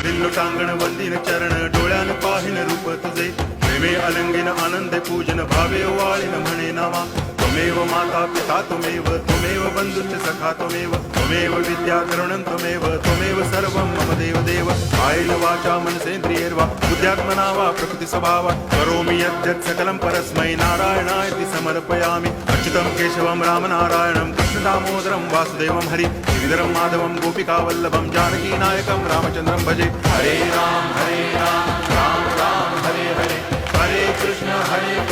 चालिल्लो टांगण वंदिन चरण डोळ्यान पाहिन रूप तुझे प्रेमे अलंगिन आनंदे पूजन भावे वाळीन म्हणे नावा त्वमेव माता पिता त्वमेव बंधुश्च सखा त्वमेव विद्या करुणं त्वमेव सर्वं मम देव आयेन वाचा मनसेन्द्रियैर्वा बुद्ध्यात्मना वा प्रकृति स्वभावा करोमि यद्यत् सकलं परस्मै नारायणायति समर्पयामि अच्युतं केशवं रामनारायणं कृष्णदामोदरं वासुदेवं हरि श्रीधरं माधवं गोपिकावल्लभं जानकीनायकं रामचन्द्रं भजे हरे राम राम राम हरे हरे हरे कृष्ण हरे